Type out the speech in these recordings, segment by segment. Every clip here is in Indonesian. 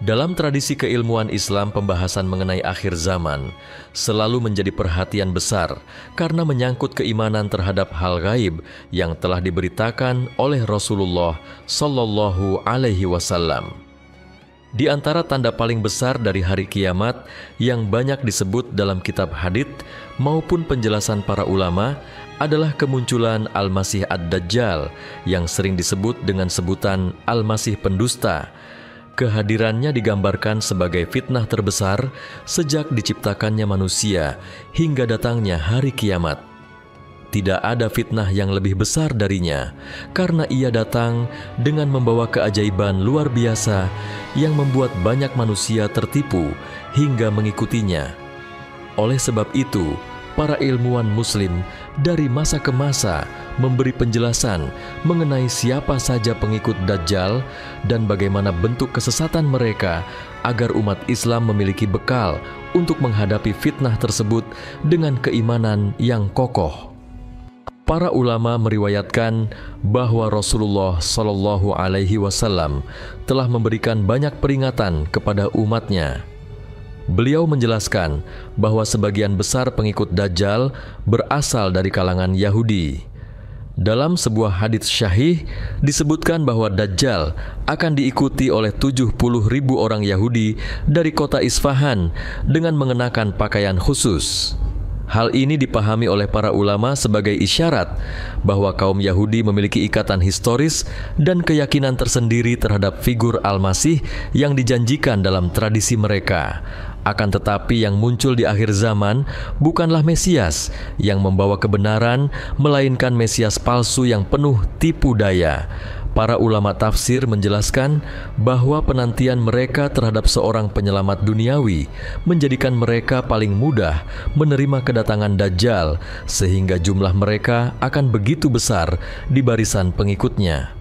Dalam tradisi keilmuan Islam, pembahasan mengenai akhir zaman selalu menjadi perhatian besar karena menyangkut keimanan terhadap hal gaib yang telah diberitakan oleh Rasulullah Shallallahu Alaihi Wasallam. Di antara tanda paling besar dari hari kiamat yang banyak disebut dalam kitab hadits maupun penjelasan para ulama adalah kemunculan Al-Masih Ad-Dajjal yang sering disebut dengan sebutan Al-Masih Pendusta. Kehadirannya digambarkan sebagai fitnah terbesar sejak diciptakannya manusia hingga datangnya hari kiamat. Tidak ada fitnah yang lebih besar darinya, karena ia datang dengan membawa keajaiban luar biasa yang membuat banyak manusia tertipu hingga mengikutinya. Oleh sebab itu, para ilmuwan Muslim dari masa ke masa memberi penjelasan mengenai siapa saja pengikut Dajjal dan bagaimana bentuk kesesatan mereka agar umat Islam memiliki bekal untuk menghadapi fitnah tersebut dengan keimanan yang kokoh. Para ulama meriwayatkan bahwa Rasulullah Shallallahu Alaihi Wasallam telah memberikan banyak peringatan kepada umatnya. Beliau menjelaskan bahwa sebagian besar pengikut Dajjal berasal dari kalangan Yahudi. Dalam sebuah hadits syahih disebutkan bahwa Dajjal akan diikuti oleh 70.000 orang Yahudi dari kota Isfahan dengan mengenakan pakaian khusus. Hal ini dipahami oleh para ulama sebagai isyarat bahwa kaum Yahudi memiliki ikatan historis dan keyakinan tersendiri terhadap figur Al-Masih yang dijanjikan dalam tradisi mereka. Akan tetapi yang muncul di akhir zaman bukanlah Mesias yang membawa kebenaran, melainkan Mesias palsu yang penuh tipu daya. Para ulama tafsir menjelaskan bahwa penantian mereka terhadap seorang penyelamat duniawi menjadikan mereka paling mudah menerima kedatangan Dajjal, sehingga jumlah mereka akan begitu besar di barisan pengikutnya.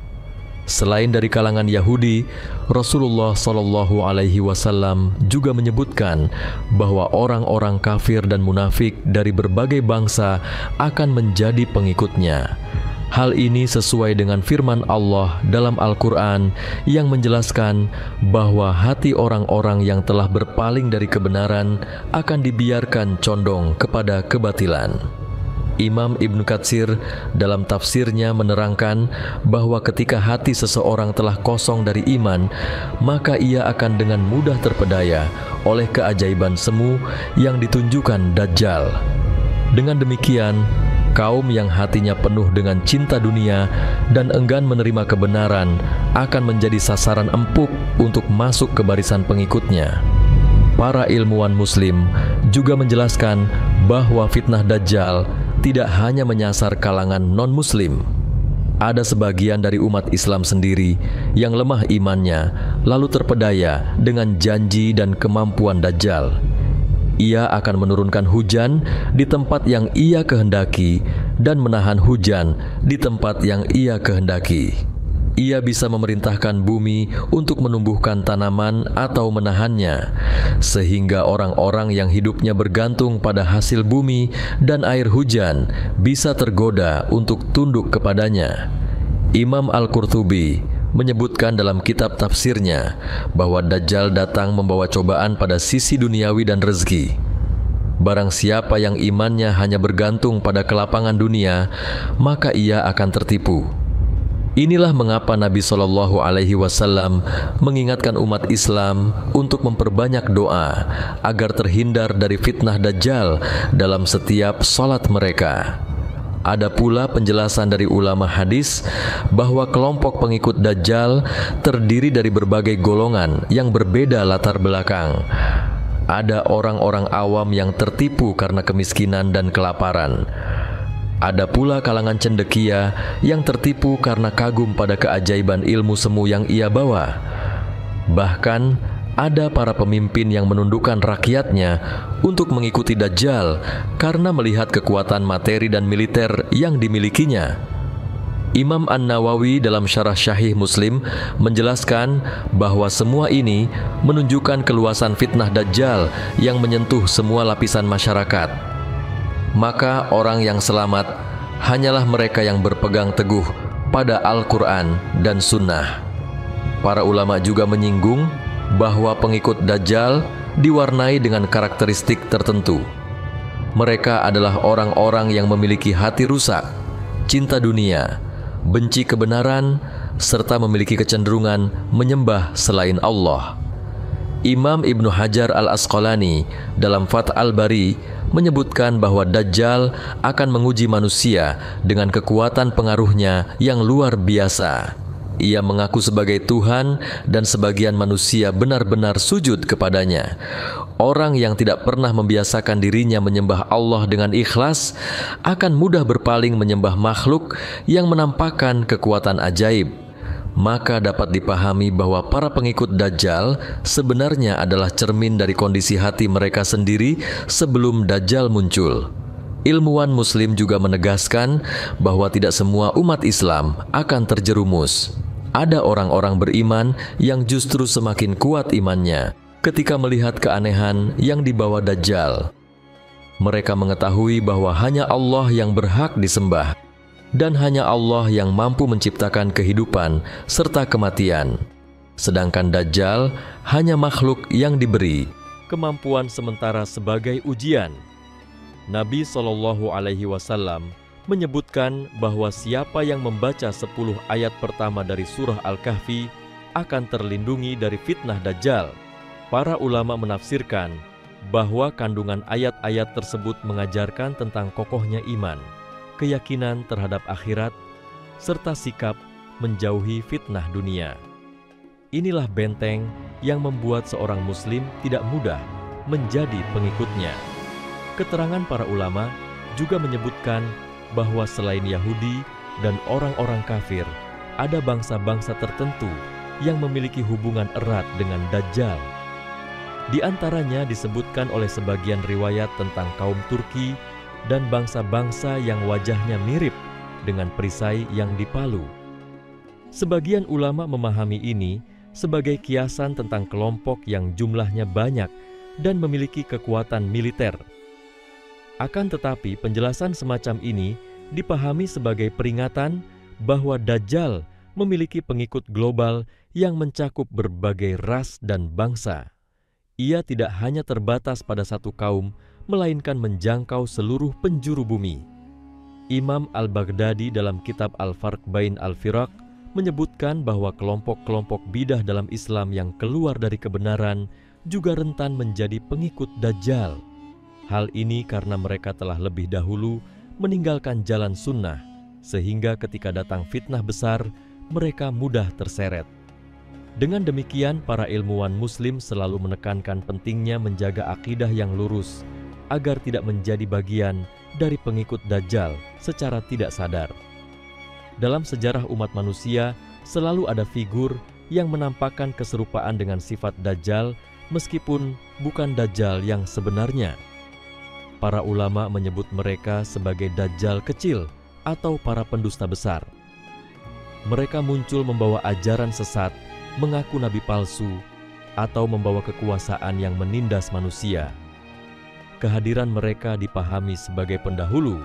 Selain dari kalangan Yahudi, Rasulullah Shallallahu Alaihi Wasallam juga menyebutkan bahwa orang-orang kafir dan munafik dari berbagai bangsa akan menjadi pengikutnya. Hal ini sesuai dengan firman Allah dalam Al-Quran yang menjelaskan bahwa hati orang-orang yang telah berpaling dari kebenaran akan dibiarkan condong kepada kebatilan. Imam Ibn Katsir dalam tafsirnya menerangkan bahwa ketika hati seseorang telah kosong dari iman, maka ia akan dengan mudah terpedaya oleh keajaiban semu yang ditunjukkan Dajjal. Dengan demikian, kaum yang hatinya penuh dengan cinta dunia dan enggan menerima kebenaran akan menjadi sasaran empuk untuk masuk ke barisan pengikutnya. Para ilmuwan Muslim juga menjelaskan bahwa fitnah Dajjal tidak hanya menyasar kalangan non-Muslim. Ada sebagian dari umat Islam sendiri yang lemah imannya lalu terpedaya dengan janji dan kemampuan Dajjal. Ia akan menurunkan hujan di tempat yang ia kehendaki dan menahan hujan di tempat yang ia kehendaki. Ia bisa memerintahkan bumi untuk menumbuhkan tanaman atau menahannya, sehingga orang-orang yang hidupnya bergantung pada hasil bumi dan air hujan bisa tergoda untuk tunduk kepadanya. Imam Al-Qurtubi menyebutkan dalam kitab tafsirnya bahwa Dajjal datang membawa cobaan pada sisi duniawi dan rezeki. Barang siapa yang imannya hanya bergantung pada kelapangan dunia, maka ia akan tertipu. Inilah mengapa Nabi Shallallahu Alaihi Wasallam mengingatkan umat Islam untuk memperbanyak doa agar terhindar dari fitnah Dajjal dalam setiap salat mereka. Ada pula penjelasan dari ulama hadis bahwa kelompok pengikut Dajjal terdiri dari berbagai golongan yang berbeda latar belakang. Ada orang-orang awam yang tertipu karena kemiskinan dan kelaparan. Ada pula kalangan cendekia yang tertipu karena kagum pada keajaiban ilmu semu yang ia bawa. Bahkan ada para pemimpin yang menundukkan rakyatnya untuk mengikuti Dajjal karena melihat kekuatan materi dan militer yang dimilikinya. Imam An-Nawawi dalam Syarah Syahih Muslim menjelaskan bahwa semua ini menunjukkan keluasan fitnah Dajjal yang menyentuh semua lapisan masyarakat. Maka orang yang selamat hanyalah mereka yang berpegang teguh pada Al-Quran dan Sunnah. Para ulama juga menyinggung bahwa pengikut Dajjal diwarnai dengan karakteristik tertentu. Mereka adalah orang-orang yang memiliki hati rusak, cinta dunia, benci kebenaran, serta memiliki kecenderungan menyembah selain Allah. Imam Ibnu Hajar Al-Asqalani dalam Fath Al-Bari menyebutkan bahwa Dajjal akan menguji manusia dengan kekuatan pengaruhnya yang luar biasa. Ia mengaku sebagai Tuhan dan sebagian manusia benar-benar sujud kepadanya. Orang yang tidak pernah membiasakan dirinya menyembah Allah dengan ikhlas akan mudah berpaling menyembah makhluk yang menampakkan kekuatan ajaib. Maka dapat dipahami bahwa para pengikut Dajjal sebenarnya adalah cermin dari kondisi hati mereka sendiri sebelum Dajjal muncul. Ilmuwan Muslim juga menegaskan bahwa tidak semua umat Islam akan terjerumus. Ada orang-orang beriman yang justru semakin kuat imannya ketika melihat keanehan yang dibawa Dajjal. Mereka mengetahui bahwa hanya Allah yang berhak disembah dan hanya Allah yang mampu menciptakan kehidupan serta kematian. Sedangkan Dajjal hanya makhluk yang diberi kemampuan sementara sebagai ujian. Nabi SAW menyebutkan bahwa siapa yang membaca 10 ayat pertama dari surah Al-Kahfi akan terlindungi dari fitnah Dajjal. Para ulama menafsirkan bahwa kandungan ayat-ayat tersebut mengajarkan tentang kokohnya iman, keyakinan terhadap akhirat, serta sikap menjauhi fitnah dunia. Inilah benteng yang membuat seorang muslim tidak mudah menjadi pengikutnya. Keterangan para ulama juga menyebutkan bahwa selain Yahudi dan orang-orang kafir, ada bangsa-bangsa tertentu yang memiliki hubungan erat dengan Dajjal. Di antaranya disebutkan oleh sebagian riwayat tentang kaum Turki dan bangsa-bangsa yang wajahnya mirip dengan perisai yang dipalu. Sebagian ulama memahami ini sebagai kiasan tentang kelompok yang jumlahnya banyak dan memiliki kekuatan militer. Akan tetapi, penjelasan semacam ini dipahami sebagai peringatan bahwa Dajjal memiliki pengikut global yang mencakup berbagai ras dan bangsa. Ia tidak hanya terbatas pada satu kaum, melainkan menjangkau seluruh penjuru bumi. Imam Al-Baghdadi dalam kitab Al-Farq Bain Al-Firaq menyebutkan bahwa kelompok-kelompok bidah dalam Islam yang keluar dari kebenaran juga rentan menjadi pengikut Dajjal. Hal ini karena mereka telah lebih dahulu meninggalkan jalan sunnah, sehingga ketika datang fitnah besar, mereka mudah terseret. Dengan demikian, para ilmuwan Muslim selalu menekankan pentingnya menjaga akidah yang lurus, agar tidak menjadi bagian dari pengikut Dajjal secara tidak sadar. Dalam sejarah umat manusia, selalu ada figur yang menampakkan keserupaan dengan sifat Dajjal, meskipun bukan Dajjal yang sebenarnya. Para ulama menyebut mereka sebagai Dajjal kecil atau para pendusta besar. Mereka muncul membawa ajaran sesat, mengaku nabi palsu, atau membawa kekuasaan yang menindas manusia. Kehadiran mereka dipahami sebagai pendahulu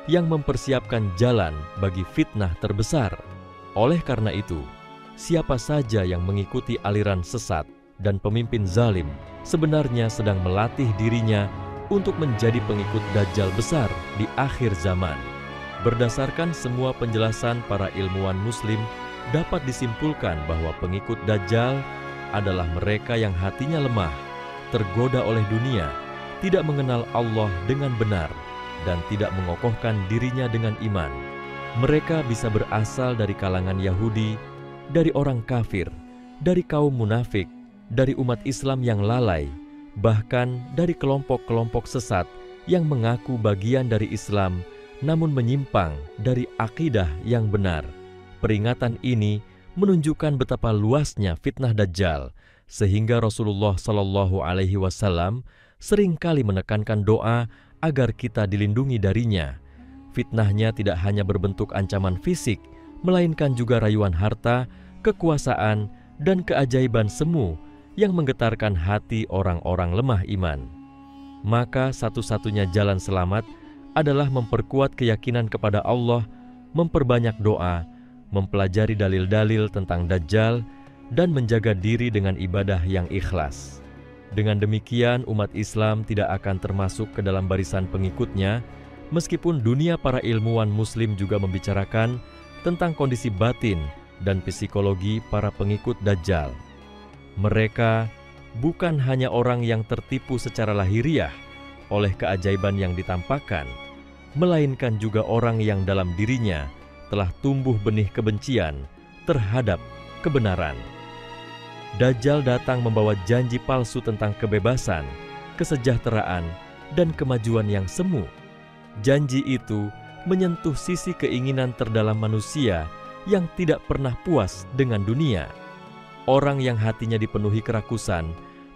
yang mempersiapkan jalan bagi fitnah terbesar. Oleh karena itu, siapa saja yang mengikuti aliran sesat dan pemimpin zalim sebenarnya sedang melatih dirinya untuk menjadi pengikut Dajjal besar di akhir zaman. Berdasarkan semua penjelasan para ilmuwan Muslim, dapat disimpulkan bahwa pengikut Dajjal adalah mereka yang hatinya lemah, tergoda oleh dunia, tidak mengenal Allah dengan benar, dan tidak mengokohkan dirinya dengan iman. Mereka bisa berasal dari kalangan Yahudi, dari orang kafir, dari kaum munafik, dari umat Islam yang lalai, bahkan dari kelompok-kelompok sesat yang mengaku bagian dari Islam namun menyimpang dari akidah yang benar. Peringatan ini menunjukkan betapa luasnya fitnah Dajjal, sehingga Rasulullah SAW seringkali menekankan doa agar kita dilindungi darinya. Fitnahnya tidak hanya berbentuk ancaman fisik, melainkan juga rayuan harta, kekuasaan, dan keajaiban semu yang menggetarkan hati orang-orang lemah iman. Maka satu-satunya jalan selamat adalah memperkuat keyakinan kepada Allah, memperbanyak doa, mempelajari dalil-dalil tentang Dajjal, dan menjaga diri dengan ibadah yang ikhlas. Dengan demikian, umat Islam tidak akan termasuk ke dalam barisan pengikutnya, meskipun dunia para ilmuwan Muslim juga membicarakan tentang kondisi batin dan psikologi para pengikut Dajjal. Mereka bukan hanya orang yang tertipu secara lahiriah oleh keajaiban yang ditampakkan, melainkan juga orang yang dalam dirinya telah tumbuh benih kebencian terhadap kebenaran. Dajjal datang membawa janji palsu tentang kebebasan, kesejahteraan, dan kemajuan yang semu. Janji itu menyentuh sisi keinginan terdalam manusia yang tidak pernah puas dengan dunia. Orang yang hatinya dipenuhi kerakusan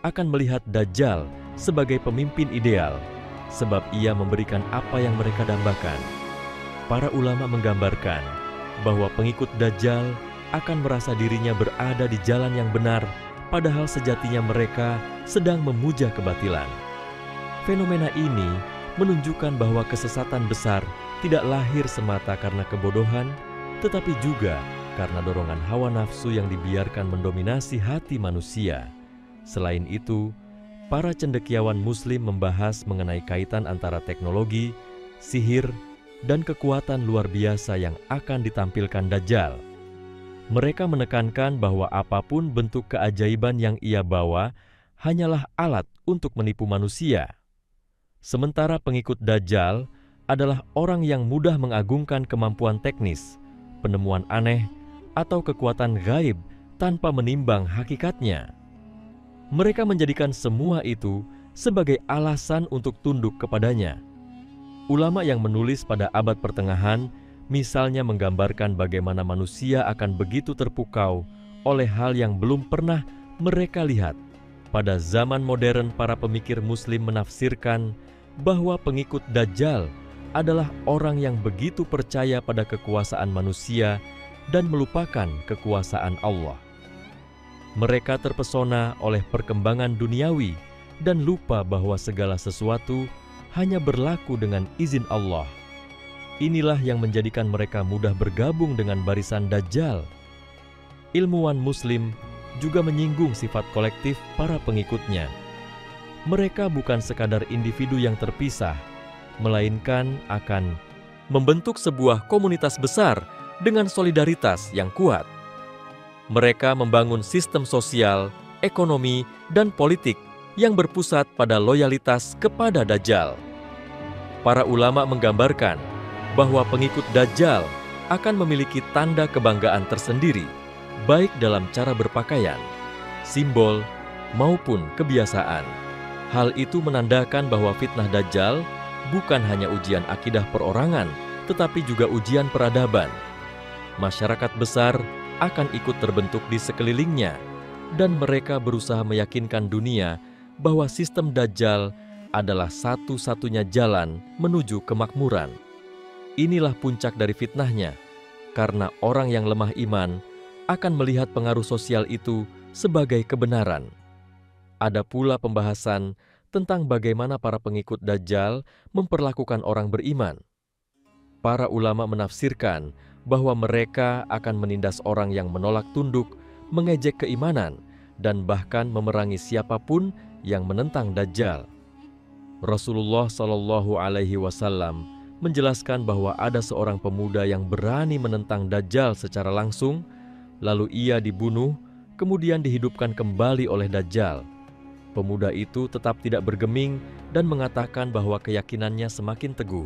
akan melihat Dajjal sebagai pemimpin ideal, sebab ia memberikan apa yang mereka dambakan. Para ulama menggambarkan bahwa pengikut Dajjal akan merasa dirinya berada di jalan yang benar, padahal sejatinya mereka sedang memuja kebatilan. Fenomena ini menunjukkan bahwa kesesatan besar tidak lahir semata karena kebodohan, tetapi juga karena dorongan hawa nafsu yang dibiarkan mendominasi hati manusia. Selain itu, para cendekiawan Muslim membahas mengenai kaitan antara teknologi, sihir, dan kekuatan luar biasa yang akan ditampilkan Dajjal. Mereka menekankan bahwa apapun bentuk keajaiban yang ia bawa hanyalah alat untuk menipu manusia. Sementara pengikut Dajjal adalah orang yang mudah mengagungkan kemampuan teknis, penemuan aneh, atau kekuatan gaib tanpa menimbang hakikatnya. Mereka menjadikan semua itu sebagai alasan untuk tunduk kepadanya. Ulama yang menulis pada abad pertengahan misalnya menggambarkan bagaimana manusia akan begitu terpukau oleh hal yang belum pernah mereka lihat. Pada zaman modern, para pemikir Muslim menafsirkan bahwa pengikut Dajjal adalah orang yang begitu percaya pada kekuasaan manusia dan melupakan kekuasaan Allah. Mereka terpesona oleh perkembangan duniawi dan lupa bahwa segala sesuatu hanya berlaku dengan izin Allah. Inilah yang menjadikan mereka mudah bergabung dengan barisan Dajjal. Ilmuwan Muslim juga menyinggung sifat kolektif para pengikutnya. Mereka bukan sekadar individu yang terpisah, melainkan akan membentuk sebuah komunitas besar dengan solidaritas yang kuat. Mereka membangun sistem sosial, ekonomi, dan politik yang berpusat pada loyalitas kepada Dajjal. Para ulama menggambarkan bahwa pengikut Dajjal akan memiliki tanda kebanggaan tersendiri, baik dalam cara berpakaian, simbol, maupun kebiasaan. Hal itu menandakan bahwa fitnah Dajjal bukan hanya ujian akidah perorangan, tetapi juga ujian peradaban. Masyarakat besar akan ikut terbentuk di sekelilingnya, dan mereka berusaha meyakinkan dunia bahwa sistem Dajjal adalah satu-satunya jalan menuju kemakmuran. Inilah puncak dari fitnahnya, karena orang yang lemah iman akan melihat pengaruh sosial itu sebagai kebenaran. Ada pula pembahasan tentang bagaimana para pengikut Dajjal memperlakukan orang beriman. Para ulama menafsirkan bahwa mereka akan menindas orang yang menolak tunduk, mengejek keimanan, dan bahkan memerangi siapapun yang menentang Dajjal. Rasulullah SAW menjelaskan bahwa ada seorang pemuda yang berani menentang Dajjal secara langsung, lalu ia dibunuh, kemudian dihidupkan kembali oleh Dajjal. Pemuda itu tetap tidak bergeming dan mengatakan bahwa keyakinannya semakin teguh.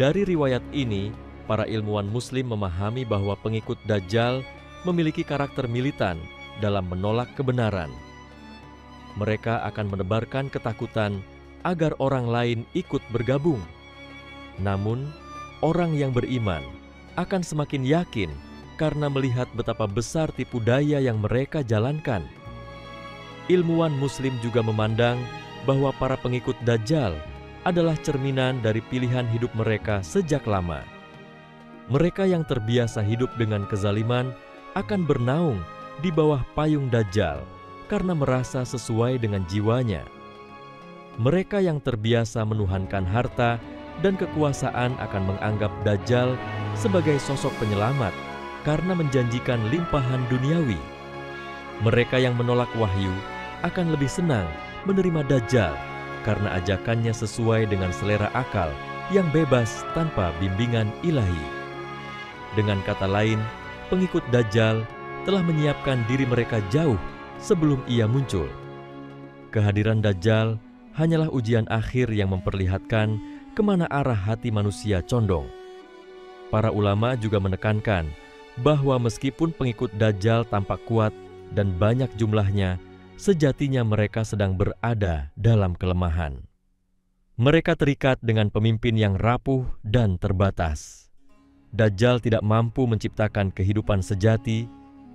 Dari riwayat ini, para ilmuwan Muslim memahami bahwa pengikut Dajjal memiliki karakter militan dalam menolak kebenaran. Mereka akan menebarkan ketakutan agar orang lain ikut bergabung. Namun, orang yang beriman akan semakin yakin karena melihat betapa besar tipu daya yang mereka jalankan. Ilmuwan Muslim juga memandang bahwa para pengikut Dajjal adalah cerminan dari pilihan hidup mereka sejak lama. Mereka yang terbiasa hidup dengan kezaliman akan bernaung di bawah payung Dajjal karena merasa sesuai dengan jiwanya. Mereka yang terbiasa menuhankan harta dan kekuasaan akan menganggap Dajjal sebagai sosok penyelamat karena menjanjikan limpahan duniawi. Mereka yang menolak wahyu akan lebih senang menerima Dajjal karena ajakannya sesuai dengan selera akal yang bebas tanpa bimbingan ilahi. Dengan kata lain, pengikut Dajjal telah menyiapkan diri mereka jauh sebelum ia muncul. Kehadiran Dajjal hanyalah ujian akhir yang memperlihatkan kemana arah hati manusia condong. Para ulama juga menekankan bahwa meskipun pengikut Dajjal tampak kuat dan banyak jumlahnya, sejatinya mereka sedang berada dalam kelemahan. Mereka terikat dengan pemimpin yang rapuh dan terbatas. Dajjal tidak mampu menciptakan kehidupan sejati,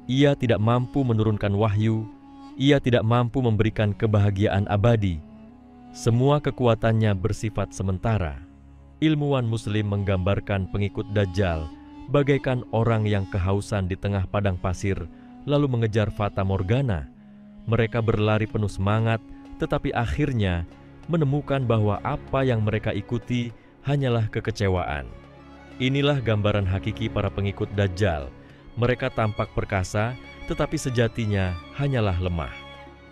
ia tidak mampu menurunkan wahyu, ia tidak mampu memberikan kebahagiaan abadi. Semua kekuatannya bersifat sementara. Ilmuwan Muslim menggambarkan pengikut Dajjal bagaikan orang yang kehausan di tengah padang pasir, lalu mengejar fata morgana. Mereka berlari penuh semangat, tetapi akhirnya menemukan bahwa apa yang mereka ikuti hanyalah kekecewaan. Inilah gambaran hakiki para pengikut Dajjal. Mereka tampak perkasa, tetapi sejatinya hanyalah lemah.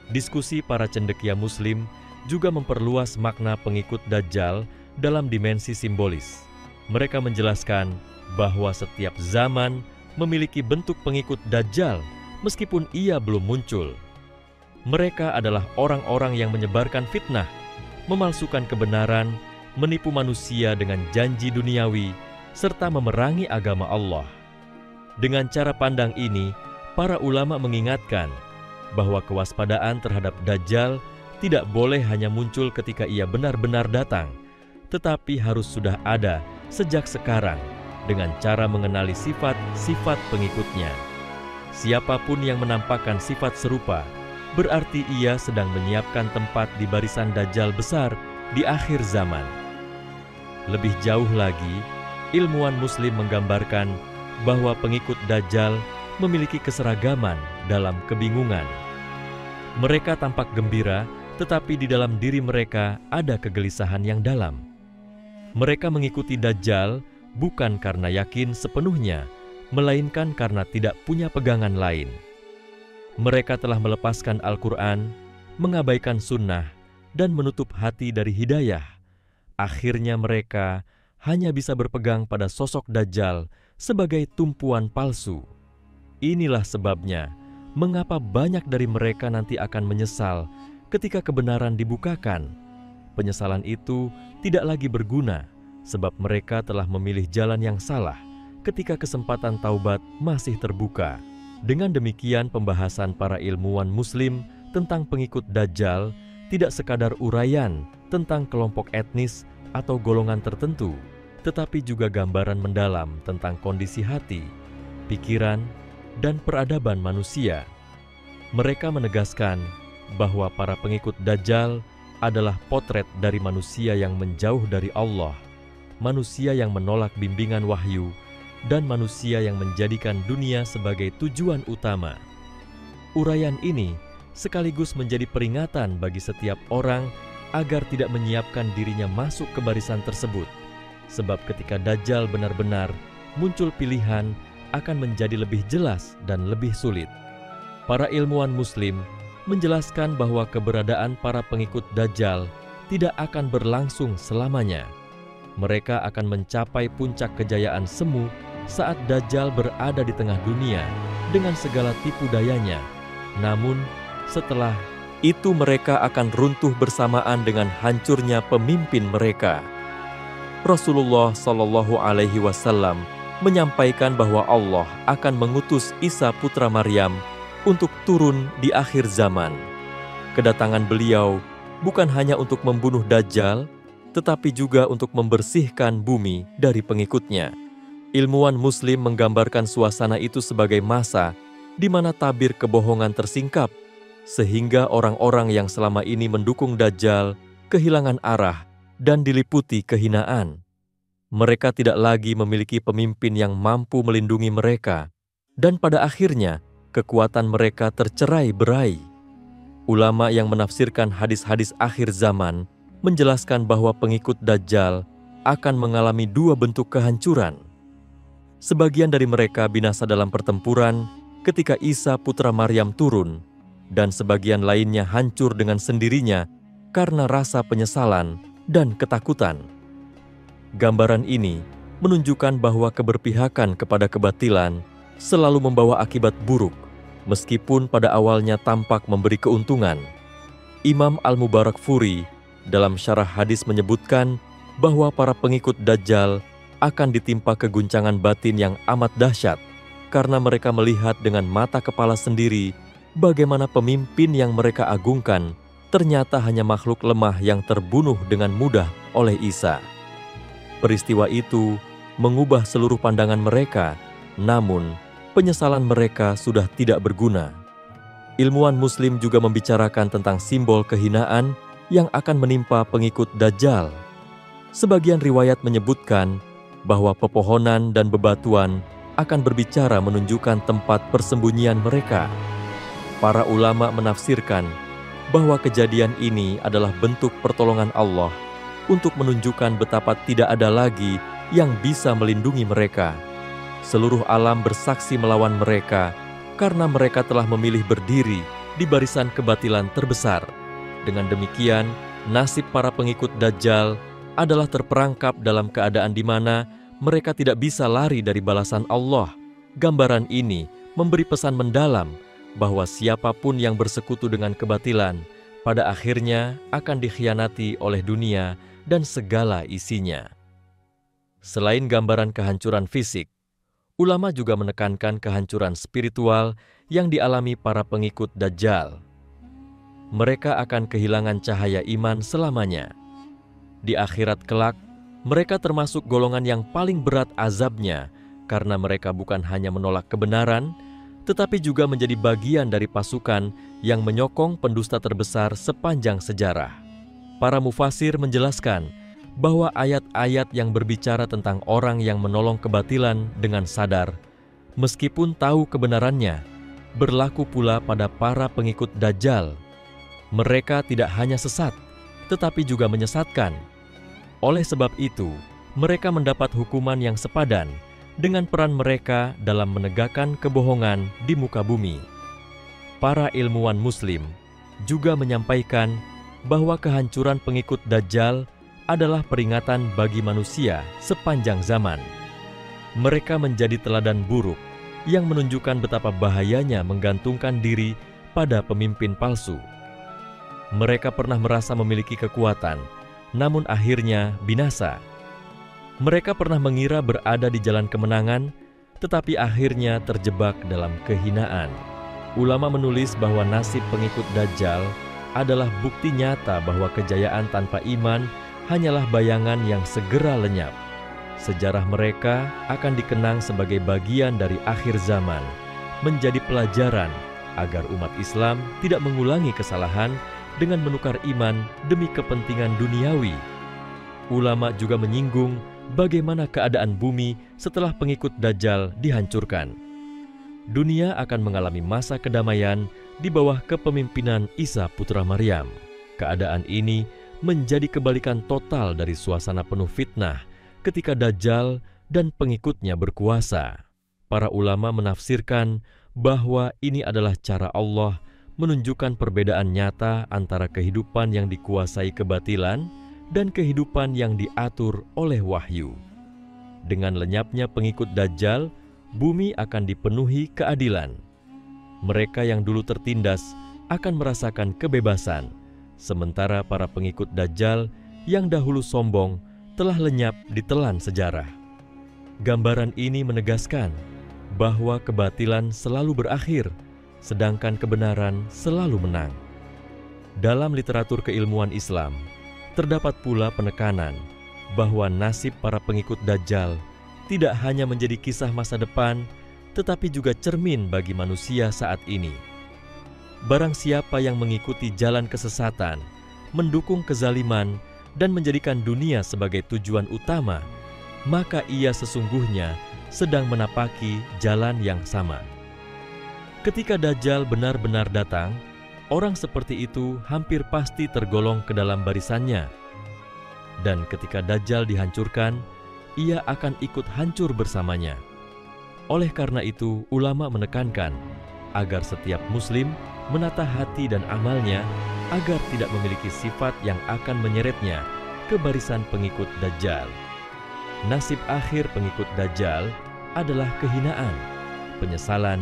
Diskusi para cendekia Muslim juga memperluas makna pengikut Dajjal dalam dimensi simbolis. Mereka menjelaskan bahwa setiap zaman memiliki bentuk pengikut Dajjal meskipun ia belum muncul. Mereka adalah orang-orang yang menyebarkan fitnah, memalsukan kebenaran, menipu manusia dengan janji duniawi, serta memerangi agama Allah. Dengan cara pandang ini, para ulama mengingatkan bahwa kewaspadaan terhadap Dajjal tidak boleh hanya muncul ketika ia benar-benar datang, tetapi harus sudah ada sejak sekarang dengan cara mengenali sifat-sifat pengikutnya. Siapapun yang menampakkan sifat serupa, berarti ia sedang menyiapkan tempat di barisan Dajjal besar di akhir zaman. Lebih jauh lagi, ilmuwan Muslim menggambarkan bahwa pengikut Dajjal memiliki keseragaman dalam kebingungan. Mereka tampak gembira, tetapi di dalam diri mereka ada kegelisahan yang dalam. Mereka mengikuti Dajjal bukan karena yakin sepenuhnya, melainkan karena tidak punya pegangan lain. Mereka telah melepaskan Al-Quran, mengabaikan sunnah, dan menutup hati dari hidayah. Akhirnya mereka hanya bisa berpegang pada sosok Dajjal sebagai tumpuan palsu. Inilah sebabnya mengapa banyak dari mereka nanti akan menyesal ketika kebenaran dibukakan. Penyesalan itu tidak lagi berguna, sebab mereka telah memilih jalan yang salah ketika kesempatan taubat masih terbuka. Dengan demikian, pembahasan para ilmuwan Muslim tentang pengikut Dajjal tidak sekadar uraian tentang kelompok etnis atau golongan tertentu, tetapi juga gambaran mendalam tentang kondisi hati, pikiran, dan peradaban manusia. Mereka menegaskan bahwa para pengikut Dajjal adalah potret dari manusia yang menjauh dari Allah, manusia yang menolak bimbingan wahyu, dan manusia yang menjadikan dunia sebagai tujuan utama. Uraian ini sekaligus menjadi peringatan bagi setiap orang agar tidak menyiapkan dirinya masuk ke barisan tersebut, sebab ketika Dajjal benar-benar muncul, pilihan akan menjadi lebih jelas dan lebih sulit. Para ilmuwan Muslim menjelaskan bahwa keberadaan para pengikut Dajjal tidak akan berlangsung selamanya. Mereka akan mencapai puncak kejayaan semu saat Dajjal berada di tengah dunia dengan segala tipu dayanya. Namun, setelah itu mereka akan runtuh bersamaan dengan hancurnya pemimpin mereka. Rasulullah Shallallahu Alaihi Wasallam menyampaikan bahwa Allah akan mengutus Isa putra Maryam untuk turun di akhir zaman. Kedatangan beliau bukan hanya untuk membunuh Dajjal, tetapi juga untuk membersihkan bumi dari pengikutnya. Ilmuwan Muslim menggambarkan suasana itu sebagai masa di mana tabir kebohongan tersingkap, sehingga orang-orang yang selama ini mendukung Dajjal kehilangan arah dan diliputi kehinaan. Mereka tidak lagi memiliki pemimpin yang mampu melindungi mereka, dan pada akhirnya kekuatan mereka tercerai-berai. Ulama yang menafsirkan hadis-hadis akhir zaman menjelaskan bahwa pengikut Dajjal akan mengalami dua bentuk kehancuran. Sebagian dari mereka binasa dalam pertempuran, ketika Isa putra Maryam turun, dan sebagian lainnya hancur dengan sendirinya karena rasa penyesalan dan ketakutan. Gambaran ini menunjukkan bahwa keberpihakan kepada kebatilan selalu membawa akibat buruk, meskipun pada awalnya tampak memberi keuntungan. Imam Al-Mubarakfuri dalam syarah hadis menyebutkan bahwa para pengikut Dajjal akan ditimpa keguncangan batin yang amat dahsyat karena mereka melihat dengan mata kepala sendiri bagaimana pemimpin yang mereka agungkan ternyata hanya makhluk lemah yang terbunuh dengan mudah oleh Isa. Peristiwa itu mengubah seluruh pandangan mereka, namun penyesalan mereka sudah tidak berguna. Ilmuwan Muslim juga membicarakan tentang simbol kehinaan yang akan menimpa pengikut Dajjal. Sebagian riwayat menyebutkan bahwa pepohonan dan bebatuan akan berbicara menunjukkan tempat persembunyian mereka. Para ulama menafsirkan bahwa kejadian ini adalah bentuk pertolongan Allah untuk menunjukkan betapa tidak ada lagi yang bisa melindungi mereka. Seluruh alam bersaksi melawan mereka karena mereka telah memilih berdiri di barisan kebatilan terbesar. Dengan demikian, nasib para pengikut Dajjal adalah terperangkap dalam keadaan di mana mereka tidak bisa lari dari balasan Allah. Gambaran ini memberi pesan mendalam bahwa siapapun yang bersekutu dengan kebatilan pada akhirnya akan dikhianati oleh dunia dan segala isinya. Selain gambaran kehancuran fisik, ulama juga menekankan kehancuran spiritual yang dialami para pengikut Dajjal. Mereka akan kehilangan cahaya iman selamanya. Di akhirat kelak, mereka termasuk golongan yang paling berat azabnya karena mereka bukan hanya menolak kebenaran, tetapi juga menjadi bagian dari pasukan yang menyokong pendusta terbesar sepanjang sejarah. Para mufasir menjelaskan bahwa ayat-ayat yang berbicara tentang orang yang menolong kebatilan dengan sadar, meskipun tahu kebenarannya, berlaku pula pada para pengikut Dajjal. Mereka tidak hanya sesat, tetapi juga menyesatkan. Oleh sebab itu, mereka mendapat hukuman yang sepadan dengan peran mereka dalam menegakkan kebohongan di muka bumi. Para ilmuwan Muslim juga menyampaikan bahwa kehancuran pengikut Dajjal adalah peringatan bagi manusia sepanjang zaman. Mereka menjadi teladan buruk yang menunjukkan betapa bahayanya menggantungkan diri pada pemimpin palsu. Mereka pernah merasa memiliki kekuatan, namun akhirnya binasa. Mereka pernah mengira berada di jalan kemenangan, tetapi akhirnya terjebak dalam kehinaan. Ulama menulis bahwa nasib pengikut Dajjal adalah bukti nyata bahwa kejayaan tanpa iman hanyalah bayangan yang segera lenyap. Sejarah mereka akan dikenang sebagai bagian dari akhir zaman, menjadi pelajaran agar umat Islam tidak mengulangi kesalahan dengan menukar iman demi kepentingan duniawi. Ulama juga menyinggung bagaimana keadaan bumi setelah pengikut Dajjal dihancurkan. Dunia akan mengalami masa kedamaian di bawah kepemimpinan Isa putra Maryam. Keadaan ini menjadi kebalikan total dari suasana penuh fitnah ketika Dajjal dan pengikutnya berkuasa. Para ulama menafsirkan bahwa ini adalah cara Allah menunjukkan perbedaan nyata antara kehidupan yang dikuasai kebatilan dan kehidupan yang diatur oleh wahyu. Dengan lenyapnya pengikut Dajjal, bumi akan dipenuhi keadilan. Mereka yang dulu tertindas akan merasakan kebebasan, sementara para pengikut Dajjal yang dahulu sombong telah lenyap ditelan sejarah. Gambaran ini menegaskan bahwa kebatilan selalu berakhir, sedangkan kebenaran selalu menang. Dalam literatur keilmuan Islam, terdapat pula penekanan bahwa nasib para pengikut Dajjal tidak hanya menjadi kisah masa depan, tetapi juga cermin bagi manusia saat ini. Barang siapa yang mengikuti jalan kesesatan, mendukung kezaliman, dan menjadikan dunia sebagai tujuan utama, maka ia sesungguhnya sedang menapaki jalan yang sama. Ketika Dajjal benar-benar datang, orang seperti itu hampir pasti tergolong ke dalam barisannya. Dan ketika Dajjal dihancurkan, ia akan ikut hancur bersamanya. Oleh karena itu, ulama menekankan agar setiap muslim menata hati dan amalnya agar tidak memiliki sifat yang akan menyeretnya ke barisan pengikut Dajjal. Nasib akhir pengikut Dajjal adalah kehinaan, penyesalan,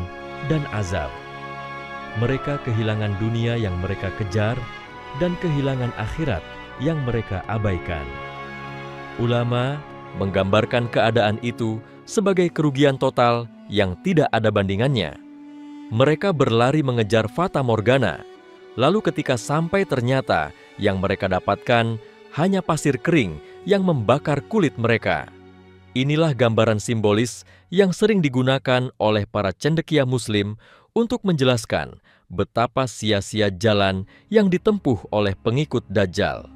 dan azab. Mereka kehilangan dunia yang mereka kejar dan kehilangan akhirat yang mereka abaikan. Ulama menggambarkan keadaan itu sebagai kerugian total yang tidak ada bandingannya. Mereka berlari mengejar fata morgana, lalu ketika sampai ternyata yang mereka dapatkan hanya pasir kering yang membakar kulit mereka. Inilah gambaran simbolis yang sering digunakan oleh para cendekia muslim untuk menjelaskan betapa sia-sia jalan yang ditempuh oleh pengikut Dajjal.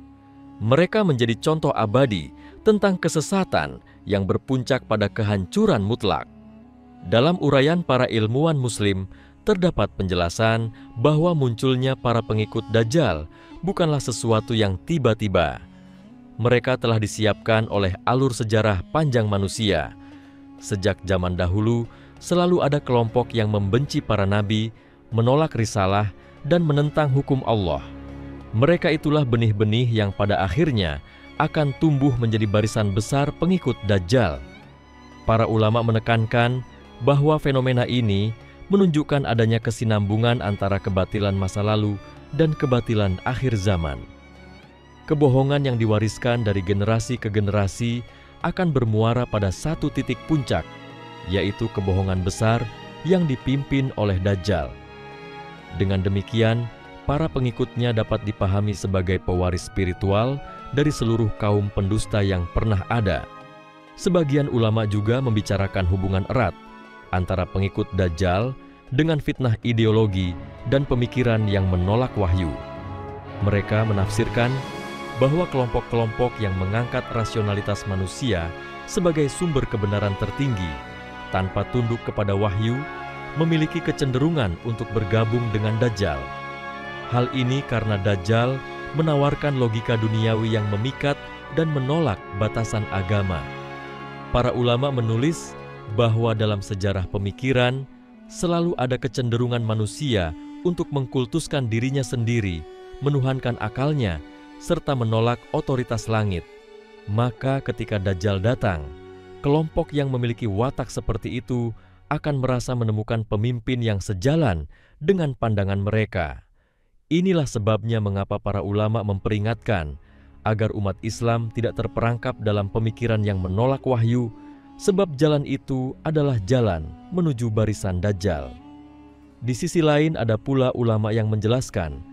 Mereka menjadi contoh abadi tentang kesesatan yang berpuncak pada kehancuran mutlak. Dalam uraian para ilmuwan muslim, terdapat penjelasan bahwa munculnya para pengikut Dajjal bukanlah sesuatu yang tiba-tiba. Mereka telah disiapkan oleh alur sejarah panjang manusia. Sejak zaman dahulu, selalu ada kelompok yang membenci para nabi, menolak risalah, dan menentang hukum Allah. Mereka itulah benih-benih yang pada akhirnya akan tumbuh menjadi barisan besar pengikut Dajjal. Para ulama menekankan bahwa fenomena ini menunjukkan adanya kesinambungan antara kebatilan masa lalu dan kebatilan akhir zaman. Kebohongan yang diwariskan dari generasi ke generasi akan bermuara pada satu titik puncak, yaitu kebohongan besar yang dipimpin oleh Dajjal. Dengan demikian, para pengikutnya dapat dipahami sebagai pewaris spiritual dari seluruh kaum pendusta yang pernah ada. Sebagian ulama juga membicarakan hubungan erat antara pengikut Dajjal dengan fitnah ideologi dan pemikiran yang menolak wahyu. Mereka menafsirkan bahwa kelompok-kelompok yang mengangkat rasionalitas manusia sebagai sumber kebenaran tertinggi tanpa tunduk kepada wahyu memiliki kecenderungan untuk bergabung dengan Dajjal. Hal ini karena Dajjal menawarkan logika duniawi yang memikat dan menolak batasan agama. Para ulama menulis bahwa dalam sejarah pemikiran selalu ada kecenderungan manusia untuk mengkultuskan dirinya sendiri, menuhankan akalnya, serta menolak otoritas langit. Maka ketika Dajjal datang, kelompok yang memiliki watak seperti itu akan merasa menemukan pemimpin yang sejalan dengan pandangan mereka. Inilah sebabnya mengapa para ulama memperingatkan agar umat Islam tidak terperangkap dalam pemikiran yang menolak wahyu, sebab jalan itu adalah jalan menuju barisan Dajjal. Di sisi lain ada pula ulama yang menjelaskan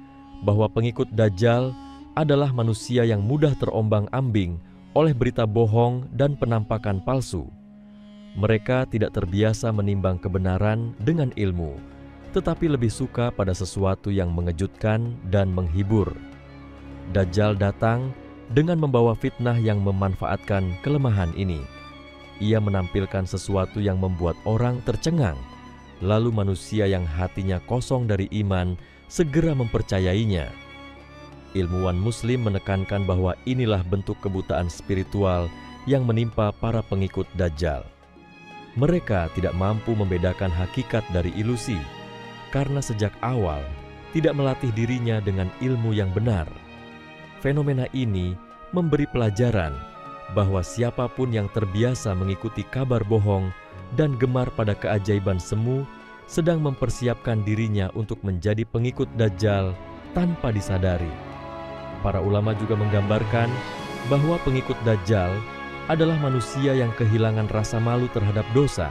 bahwa pengikut Dajjal adalah manusia yang mudah terombang-ambing oleh berita bohong dan penampakan palsu. Mereka tidak terbiasa menimbang kebenaran dengan ilmu, tetapi lebih suka pada sesuatu yang mengejutkan dan menghibur. Dajjal datang dengan membawa fitnah yang memanfaatkan kelemahan ini. Ia menampilkan sesuatu yang membuat orang tercengang, lalu manusia yang hatinya kosong dari iman segera mempercayainya. Ilmuwan muslim menekankan bahwa inilah bentuk kebutaan spiritual yang menimpa para pengikut Dajjal. Mereka tidak mampu membedakan hakikat dari ilusi, karena sejak awal tidak melatih dirinya dengan ilmu yang benar. Fenomena ini memberi pelajaran bahwa siapapun yang terbiasa mengikuti kabar bohong dan gemar pada keajaiban semu sedang mempersiapkan dirinya untuk menjadi pengikut Dajjal tanpa disadari. Para ulama juga menggambarkan bahwa pengikut Dajjal adalah manusia yang kehilangan rasa malu terhadap dosa.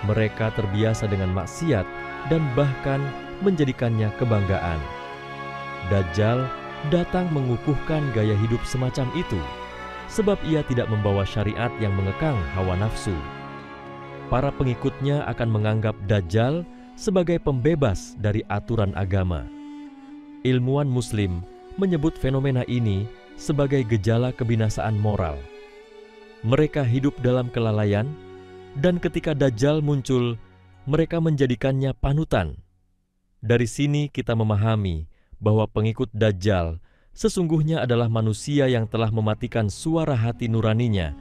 Mereka terbiasa dengan maksiat dan bahkan menjadikannya kebanggaan. Dajjal datang mengukuhkan gaya hidup semacam itu, sebab ia tidak membawa syariat yang mengekang hawa nafsu. Para pengikutnya akan menganggap Dajjal sebagai pembebas dari aturan agama. Ilmuwan muslim menyebut fenomena ini sebagai gejala kebinasaan moral. Mereka hidup dalam kelalaian, dan ketika Dajjal muncul, mereka menjadikannya panutan. Dari sini kita memahami bahwa pengikut Dajjal sesungguhnya adalah manusia yang telah mematikan suara hati nuraninya,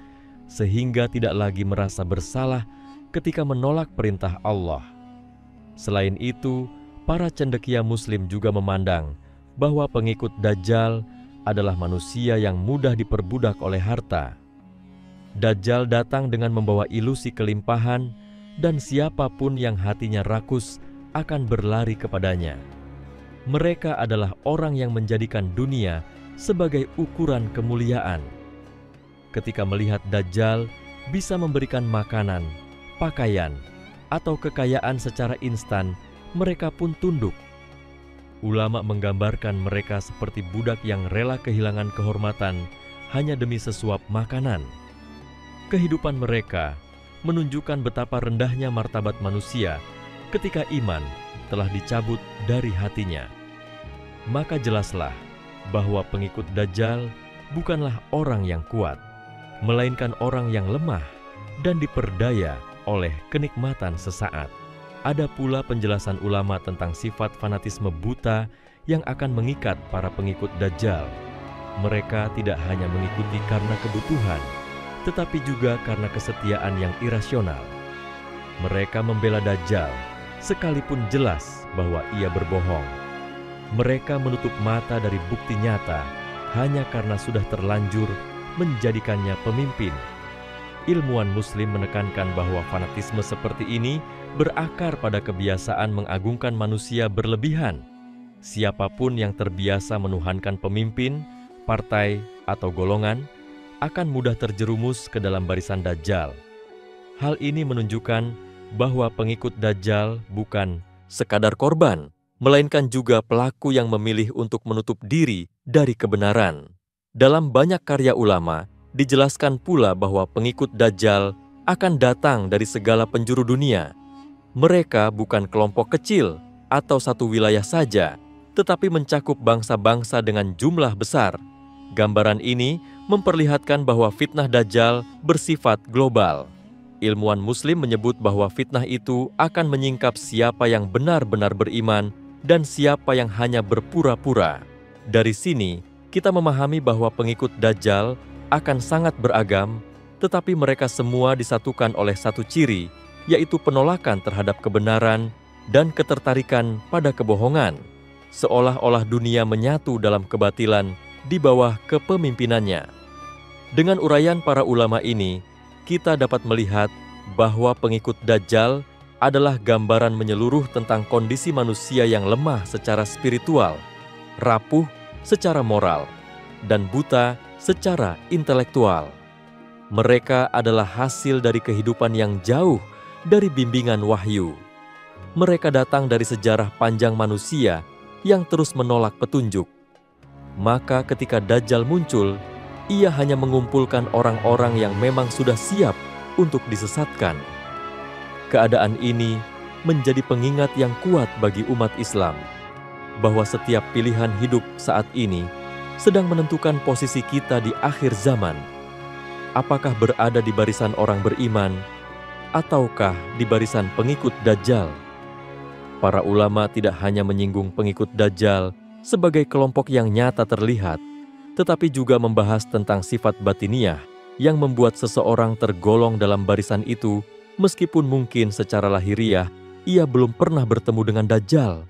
sehingga tidak lagi merasa bersalah ketika menolak perintah Allah. Selain itu, para cendekia Muslim juga memandang bahwa pengikut Dajjal adalah manusia yang mudah diperbudak oleh harta. Dajjal datang dengan membawa ilusi kelimpahan, dan siapapun yang hatinya rakus akan berlari kepadanya. Mereka adalah orang yang menjadikan dunia sebagai ukuran kemuliaan. Ketika melihat Dajjal bisa memberikan makanan, pakaian, atau kekayaan secara instan, mereka pun tunduk. Ulama menggambarkan mereka seperti budak yang rela kehilangan kehormatan hanya demi sesuap makanan. Kehidupan mereka menunjukkan betapa rendahnya martabat manusia ketika iman telah dicabut dari hatinya. Maka jelaslah bahwa pengikut Dajjal bukanlah orang yang kuat, melainkan orang yang lemah dan diperdaya oleh kenikmatan sesaat. Ada pula penjelasan ulama tentang sifat fanatisme buta yang akan mengikat para pengikut Dajjal. Mereka tidak hanya mengikuti karena kebutuhan, tetapi juga karena kesetiaan yang irasional. Mereka membela Dajjal, sekalipun jelas bahwa ia berbohong. Mereka menutup mata dari bukti nyata hanya karena sudah terlanjur menjadikannya pemimpin. Ilmuwan Muslim menekankan bahwa fanatisme seperti ini berakar pada kebiasaan mengagungkan manusia berlebihan. Siapapun yang terbiasa menuhankan pemimpin, partai, atau golongan akan mudah terjerumus ke dalam barisan Dajjal. Hal ini menunjukkan bahwa pengikut Dajjal bukan sekadar korban, melainkan juga pelaku yang memilih untuk menutup diri dari kebenaran. Dalam banyak karya ulama, dijelaskan pula bahwa pengikut Dajjal akan datang dari segala penjuru dunia. Mereka bukan kelompok kecil atau satu wilayah saja, tetapi mencakup bangsa-bangsa dengan jumlah besar. Gambaran ini memperlihatkan bahwa fitnah Dajjal bersifat global. Ilmuwan Muslim menyebut bahwa fitnah itu akan menyingkap siapa yang benar-benar beriman dan siapa yang hanya berpura-pura. Dari sini, kita memahami bahwa pengikut Dajjal akan sangat beragam, tetapi mereka semua disatukan oleh satu ciri, yaitu penolakan terhadap kebenaran dan ketertarikan pada kebohongan, seolah-olah dunia menyatu dalam kebatilan di bawah kepemimpinannya. Dengan uraian para ulama ini, kita dapat melihat bahwa pengikut Dajjal adalah gambaran menyeluruh tentang kondisi manusia yang lemah secara spiritual, rapuh secara moral, dan buta secara intelektual. Mereka adalah hasil dari kehidupan yang jauh dari bimbingan wahyu. Mereka datang dari sejarah panjang manusia yang terus menolak petunjuk. Maka ketika Dajjal muncul, ia hanya mengumpulkan orang-orang yang memang sudah siap untuk disesatkan. Keadaan ini menjadi pengingat yang kuat bagi umat Islam, bahwa setiap pilihan hidup saat ini sedang menentukan posisi kita di akhir zaman. Apakah berada di barisan orang beriman, ataukah di barisan pengikut Dajjal? Para ulama tidak hanya menyinggung pengikut Dajjal sebagai kelompok yang nyata terlihat, tetapi juga membahas tentang sifat batiniah yang membuat seseorang tergolong dalam barisan itu, meskipun mungkin secara lahiriah ia belum pernah bertemu dengan Dajjal.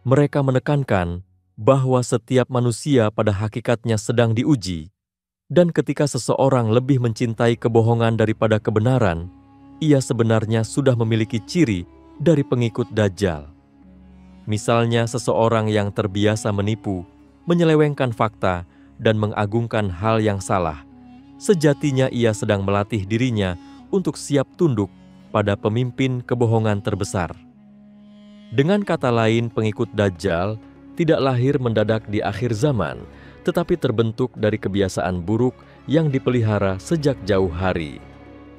Mereka menekankan bahwa setiap manusia pada hakikatnya sedang diuji, dan ketika seseorang lebih mencintai kebohongan daripada kebenaran, ia sebenarnya sudah memiliki ciri dari pengikut Dajjal. Misalnya seseorang yang terbiasa menipu, menyelewengkan fakta, dan mengagungkan hal yang salah, sejatinya ia sedang melatih dirinya untuk siap tunduk pada pemimpin kebohongan terbesar. Dengan kata lain, pengikut Dajjal tidak lahir mendadak di akhir zaman, tetapi terbentuk dari kebiasaan buruk yang dipelihara sejak jauh hari.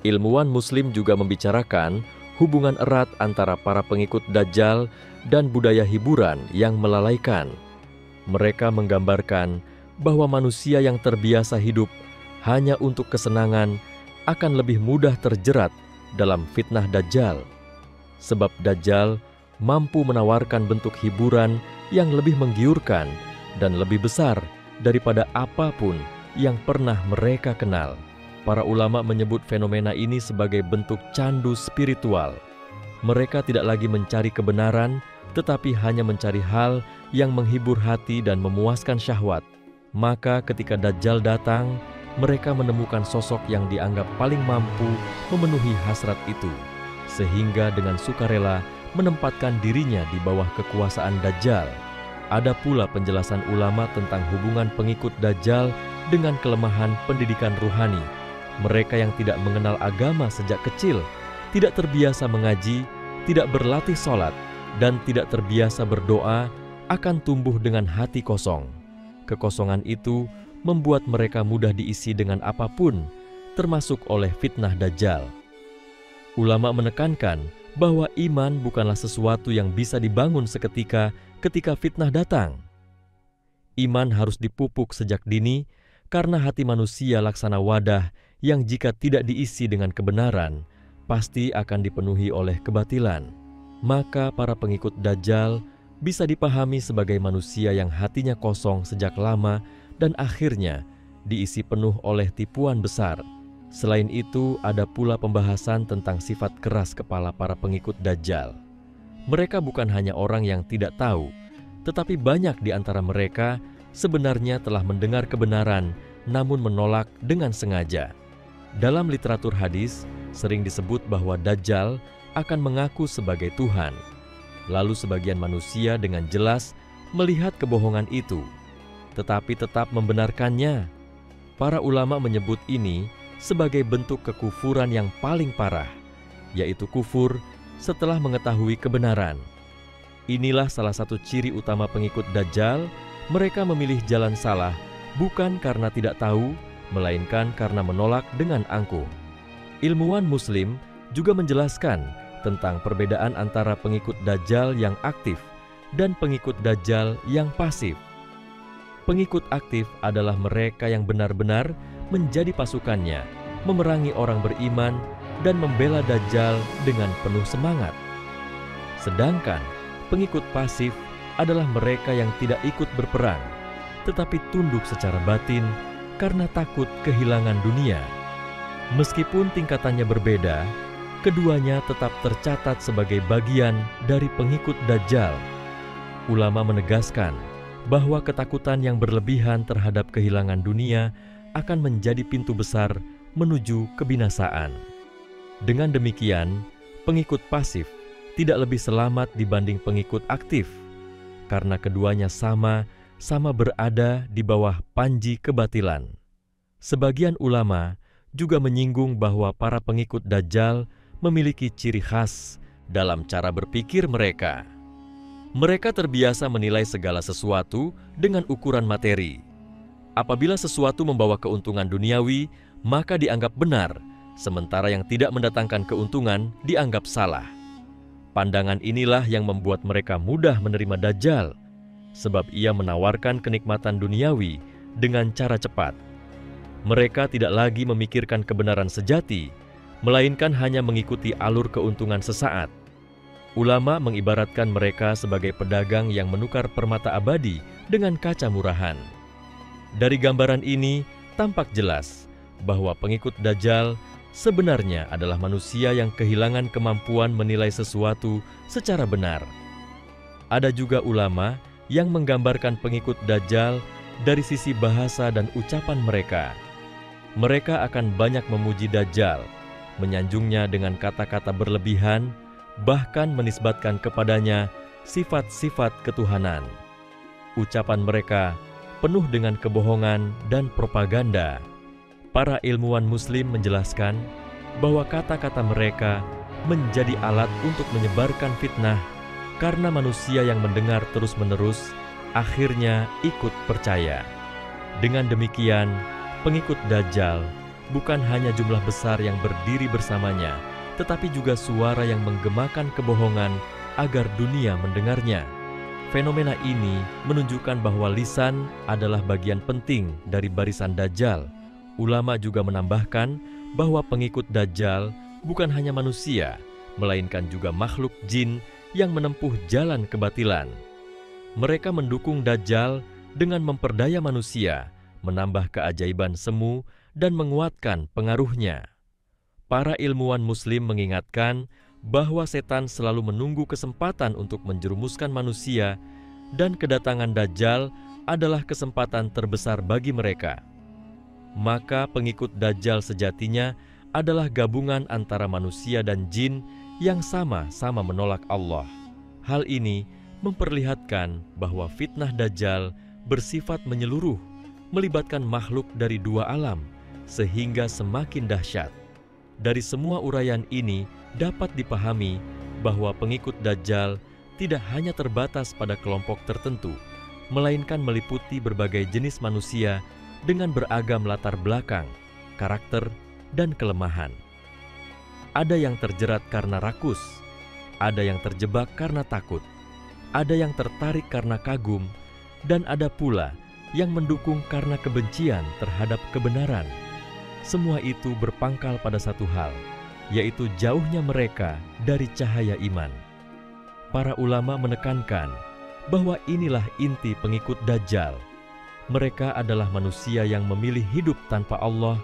Ilmuwan Muslim juga membicarakan hubungan erat antara para pengikut Dajjal dan budaya hiburan yang melalaikan. Mereka menggambarkan bahwa manusia yang terbiasa hidup hanya untuk kesenangan akan lebih mudah terjerat dalam fitnah Dajjal. Sebab Dajjal mampu menawarkan bentuk hiburan yang lebih menggiurkan dan lebih besar daripada apapun yang pernah mereka kenal. Para ulama menyebut fenomena ini sebagai bentuk candu spiritual. Mereka tidak lagi mencari kebenaran, tetapi hanya mencari hal yang menghibur hati dan memuaskan syahwat. Maka ketika Dajjal datang, mereka menemukan sosok yang dianggap paling mampu memenuhi hasrat itu, sehingga dengan sukarela menempatkan dirinya di bawah kekuasaan Dajjal. Ada pula penjelasan ulama tentang hubungan pengikut Dajjal dengan kelemahan pendidikan ruhani. Mereka yang tidak mengenal agama sejak kecil, tidak terbiasa mengaji, tidak berlatih sholat, dan tidak terbiasa berdoa, akan tumbuh dengan hati kosong. Kekosongan itu membuat mereka mudah diisi dengan apapun, termasuk oleh fitnah Dajjal. Ulama menekankan bahwa iman bukanlah sesuatu yang bisa dibangun seketika ketika fitnah datang. Iman harus dipupuk sejak dini, karena hati manusia laksana wadah yang jika tidak diisi dengan kebenaran, pasti akan dipenuhi oleh kebatilan. Maka para pengikut Dajjal bisa dipahami sebagai manusia yang hatinya kosong sejak lama dan akhirnya diisi penuh oleh tipuan besar. Selain itu, ada pula pembahasan tentang sifat keras kepala para pengikut Dajjal. Mereka bukan hanya orang yang tidak tahu, tetapi banyak di antara mereka sebenarnya telah mendengar kebenaran namun menolak dengan sengaja. Dalam literatur hadis, sering disebut bahwa Dajjal akan mengaku sebagai Tuhan. Lalu sebagian manusia dengan jelas melihat kebohongan itu, tetapi tetap membenarkannya. Para ulama menyebut ini sebagai bentuk kekufuran yang paling parah, yaitu kufur setelah mengetahui kebenaran. Inilah salah satu ciri utama pengikut Dajjal, mereka memilih jalan salah bukan karena tidak tahu, melainkan karena menolak dengan angkuh. Ilmuwan Muslim juga menjelaskan tentang perbedaan antara pengikut Dajjal yang aktif dan pengikut Dajjal yang pasif. Pengikut aktif adalah mereka yang benar-benar menjadi pasukannya, memerangi orang beriman, dan membela Dajjal dengan penuh semangat. Sedangkan pengikut pasif adalah mereka yang tidak ikut berperang, tetapi tunduk secara batin karena takut kehilangan dunia. Meskipun tingkatannya berbeda, keduanya tetap tercatat sebagai bagian dari pengikut Dajjal. Ulama menegaskan bahwa ketakutan yang berlebihan terhadap kehilangan dunia akan menjadi pintu besar menuju kebinasaan. Dengan demikian, pengikut pasif tidak lebih selamat dibanding pengikut aktif, karena keduanya sama berada di bawah panji kebatilan. Sebagian ulama juga menyinggung bahwa para pengikut Dajjal memiliki ciri khas dalam cara berpikir mereka. Mereka terbiasa menilai segala sesuatu dengan ukuran materi. Apabila sesuatu membawa keuntungan duniawi, maka dianggap benar, sementara yang tidak mendatangkan keuntungan dianggap salah. Pandangan inilah yang membuat mereka mudah menerima Dajjal, sebab ia menawarkan kenikmatan duniawi dengan cara cepat. Mereka tidak lagi memikirkan kebenaran sejati, melainkan hanya mengikuti alur keuntungan sesaat. Ulama mengibaratkan mereka sebagai pedagang yang menukar permata abadi dengan kaca murahan. Dari gambaran ini tampak jelas bahwa pengikut Dajjal sebenarnya adalah manusia yang kehilangan kemampuan menilai sesuatu secara benar. Ada juga ulama yang menggambarkan pengikut Dajjal dari sisi bahasa dan ucapan mereka. Mereka akan banyak memuji Dajjal, menyanjungnya dengan kata-kata berlebihan, bahkan menisbatkan kepadanya sifat-sifat ketuhanan. Ucapan mereka penuh dengan kebohongan dan propaganda. Para ilmuwan Muslim menjelaskan bahwa kata-kata mereka menjadi alat untuk menyebarkan fitnah, karena manusia yang mendengar terus-menerus akhirnya ikut percaya. Dengan demikian, pengikut Dajjal bukan hanya jumlah besar yang berdiri bersamanya, tetapi juga suara yang menggemakan kebohongan agar dunia mendengarnya. Fenomena ini menunjukkan bahwa lisan adalah bagian penting dari barisan Dajjal. Ulama juga menambahkan bahwa pengikut Dajjal bukan hanya manusia, melainkan juga makhluk jin yang menempuh jalan kebatilan. Mereka mendukung Dajjal dengan memperdaya manusia, menambah keajaiban semu, dan menguatkan pengaruhnya. Para ilmuwan Muslim mengingatkan bahwa setan selalu menunggu kesempatan untuk menjerumuskan manusia, dan kedatangan Dajjal adalah kesempatan terbesar bagi mereka. Maka pengikut Dajjal sejatinya adalah gabungan antara manusia dan jin yang sama-sama menolak Allah. Hal ini memperlihatkan bahwa fitnah Dajjal bersifat menyeluruh, melibatkan makhluk dari dua alam, sehingga semakin dahsyat. Dari semua uraian ini dapat dipahami bahwa pengikut Dajjal tidak hanya terbatas pada kelompok tertentu, melainkan meliputi berbagai jenis manusia dengan beragam latar belakang, karakter, dan kelemahan. Ada yang terjerat karena rakus, ada yang terjebak karena takut, ada yang tertarik karena kagum, dan ada pula yang mendukung karena kebencian terhadap kebenaran. Semua itu berpangkal pada satu hal, yaitu jauhnya mereka dari cahaya iman. Para ulama menekankan bahwa inilah inti pengikut Dajjal. Mereka adalah manusia yang memilih hidup tanpa Allah,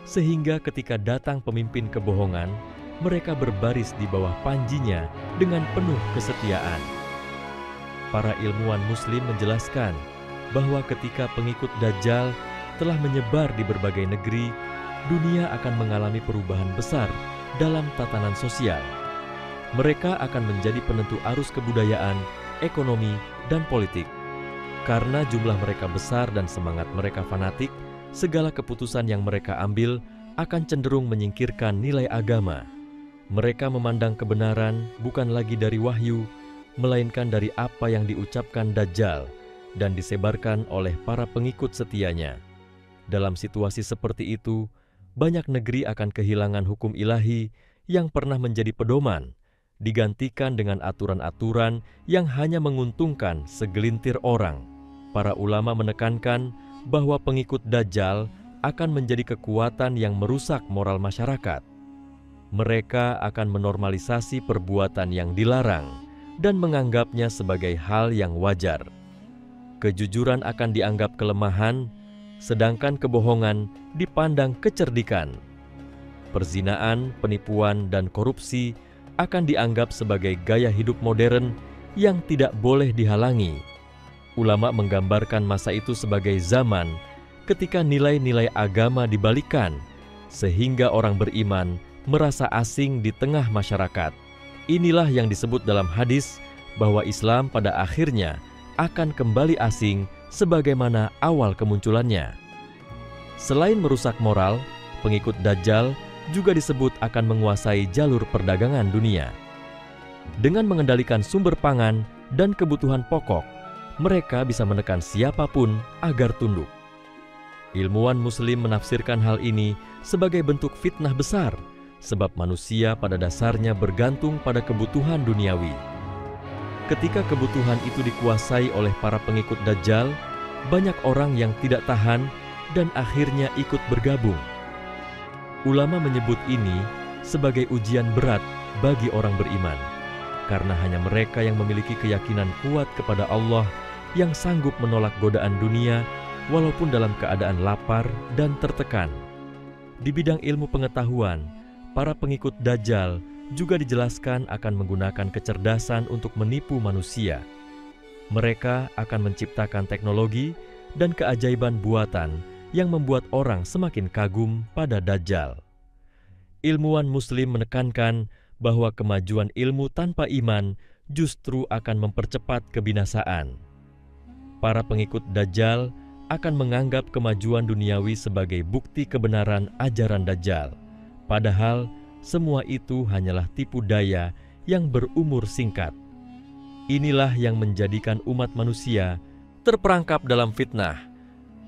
sehingga ketika datang pemimpin kebohongan, mereka berbaris di bawah panjinya dengan penuh kesetiaan. Para ilmuwan Muslim menjelaskan bahwa ketika pengikut Dajjal telah menyebar di berbagai negeri, dunia akan mengalami perubahan besar dalam tatanan sosial. Mereka akan menjadi penentu arus kebudayaan, ekonomi, dan politik. Karena jumlah mereka besar dan semangat mereka fanatik, segala keputusan yang mereka ambil akan cenderung menyingkirkan nilai agama. Mereka memandang kebenaran bukan lagi dari wahyu, melainkan dari apa yang diucapkan Dajjal dan disebarkan oleh para pengikut setianya. Dalam situasi seperti itu, banyak negeri akan kehilangan hukum ilahi yang pernah menjadi pedoman, digantikan dengan aturan-aturan yang hanya menguntungkan segelintir orang. Para ulama menekankan bahwa pengikut Dajjal akan menjadi kekuatan yang merusak moral masyarakat. Mereka akan menormalisasi perbuatan yang dilarang dan menganggapnya sebagai hal yang wajar. Kejujuran akan dianggap kelemahan, sedangkan kebohongan dipandang kecerdikan. Perzinaan, penipuan, dan korupsi akan dianggap sebagai gaya hidup modern yang tidak boleh dihalangi. Ulama menggambarkan masa itu sebagai zaman ketika nilai-nilai agama dibalikkan, sehingga orang beriman merasa asing di tengah masyarakat. Inilah yang disebut dalam hadis bahwa Islam pada akhirnya akan kembali asing sebagaimana awal kemunculannya. Selain merusak moral, pengikut Dajjal juga disebut akan menguasai jalur perdagangan dunia. Dengan mengendalikan sumber pangan dan kebutuhan pokok, mereka bisa menekan siapapun agar tunduk. Ilmuwan Muslim menafsirkan hal ini sebagai bentuk fitnah besar, sebab manusia pada dasarnya bergantung pada kebutuhan duniawi. Ketika kebutuhan itu dikuasai oleh para pengikut Dajjal, banyak orang yang tidak tahan dan akhirnya ikut bergabung. Ulama menyebut ini sebagai ujian berat bagi orang beriman, karena hanya mereka yang memiliki keyakinan kuat kepada Allah yang sanggup menolak godaan dunia walaupun dalam keadaan lapar dan tertekan. Di bidang ilmu pengetahuan, para pengikut Dajjal juga dijelaskan akan menggunakan kecerdasan untuk menipu manusia. Mereka akan menciptakan teknologi dan keajaiban buatan yang membuat orang semakin kagum pada Dajjal. Ilmuwan Muslim menekankan bahwa kemajuan ilmu tanpa iman justru akan mempercepat kebinasaan. Para pengikut Dajjal akan menganggap kemajuan duniawi sebagai bukti kebenaran ajaran Dajjal. Padahal semua itu hanyalah tipu daya yang berumur singkat. Inilah yang menjadikan umat manusia terperangkap dalam fitnah,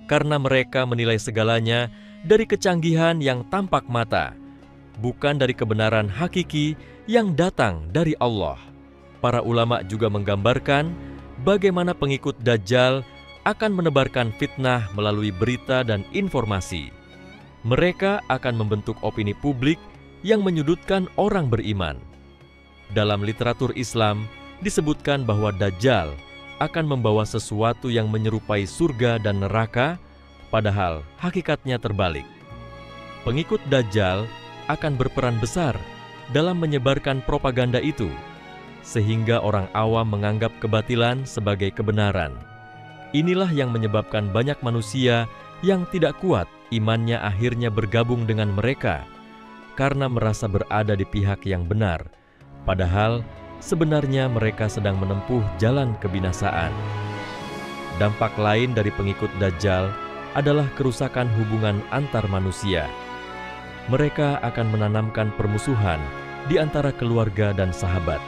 karena mereka menilai segalanya dari kecanggihan yang tampak mata, bukan dari kebenaran hakiki yang datang dari Allah. Para ulama juga menggambarkan bagaimana pengikut Dajjal akan menebarkan fitnah melalui berita dan informasi. Mereka akan membentuk opini publik yang menyudutkan orang beriman. Dalam literatur Islam disebutkan bahwa Dajjal akan membawa sesuatu yang menyerupai surga dan neraka, padahal hakikatnya terbalik. Pengikut Dajjal akan berperan besar dalam menyebarkan propaganda itu, sehingga orang awam menganggap kebatilan sebagai kebenaran. Inilah yang menyebabkan banyak manusia yang tidak kuat imannya akhirnya bergabung dengan mereka karena merasa berada di pihak yang benar, padahal sebenarnya mereka sedang menempuh jalan kebinasaan. Dampak lain dari pengikut Dajjal adalah kerusakan hubungan antar manusia. Mereka akan menanamkan permusuhan di antara keluarga dan sahabat.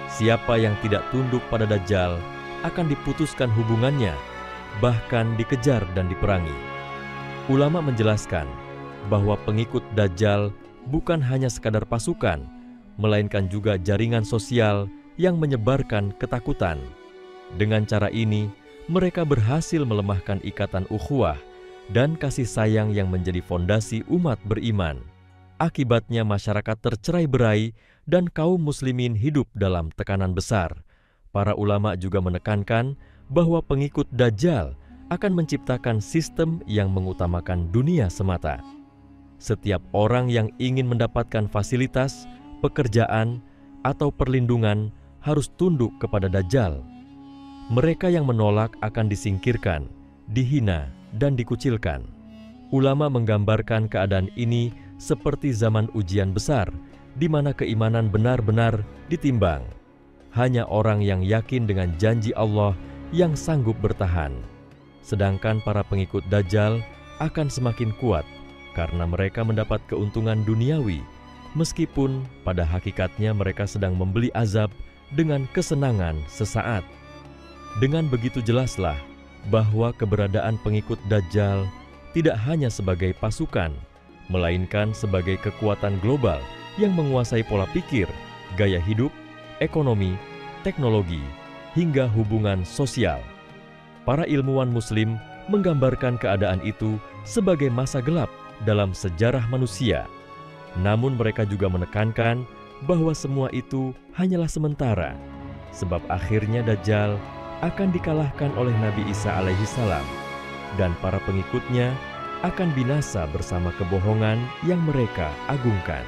Siapa yang tidak tunduk pada Dajjal akan diputuskan hubungannya, bahkan dikejar dan diperangi. Ulama menjelaskan bahwa pengikut Dajjal bukan hanya sekadar pasukan, melainkan juga jaringan sosial yang menyebarkan ketakutan. Dengan cara ini, mereka berhasil melemahkan ikatan ukhuwah dan kasih sayang yang menjadi fondasi umat beriman. Akibatnya masyarakat tercerai-berai dan kaum muslimin hidup dalam tekanan besar. Para ulama juga menekankan bahwa pengikut Dajjal akan menciptakan sistem yang mengutamakan dunia semata. Setiap orang yang ingin mendapatkan fasilitas, pekerjaan, atau perlindungan harus tunduk kepada Dajjal. Mereka yang menolak akan disingkirkan, dihina, dan dikucilkan. Ulama menggambarkan keadaan ini seperti zaman ujian besar, di mana keimanan benar-benar ditimbang. Hanya orang yang yakin dengan janji Allah yang sanggup bertahan. Sedangkan para pengikut Dajjal akan semakin kuat karena mereka mendapat keuntungan duniawi, meskipun pada hakikatnya mereka sedang membeli azab dengan kesenangan sesaat. Dengan begitu jelaslah bahwa keberadaan pengikut Dajjal tidak hanya sebagai pasukan, melainkan sebagai kekuatan global yang menguasai pola pikir, gaya hidup, ekonomi, teknologi, hingga hubungan sosial. Para ilmuwan Muslim menggambarkan keadaan itu sebagai masa gelap dalam sejarah manusia. Namun mereka juga menekankan bahwa semua itu hanyalah sementara, sebab akhirnya Dajjal akan dikalahkan oleh Nabi Isa alaihissalam, dan para pengikutnya akan binasa bersama kebohongan yang mereka agungkan.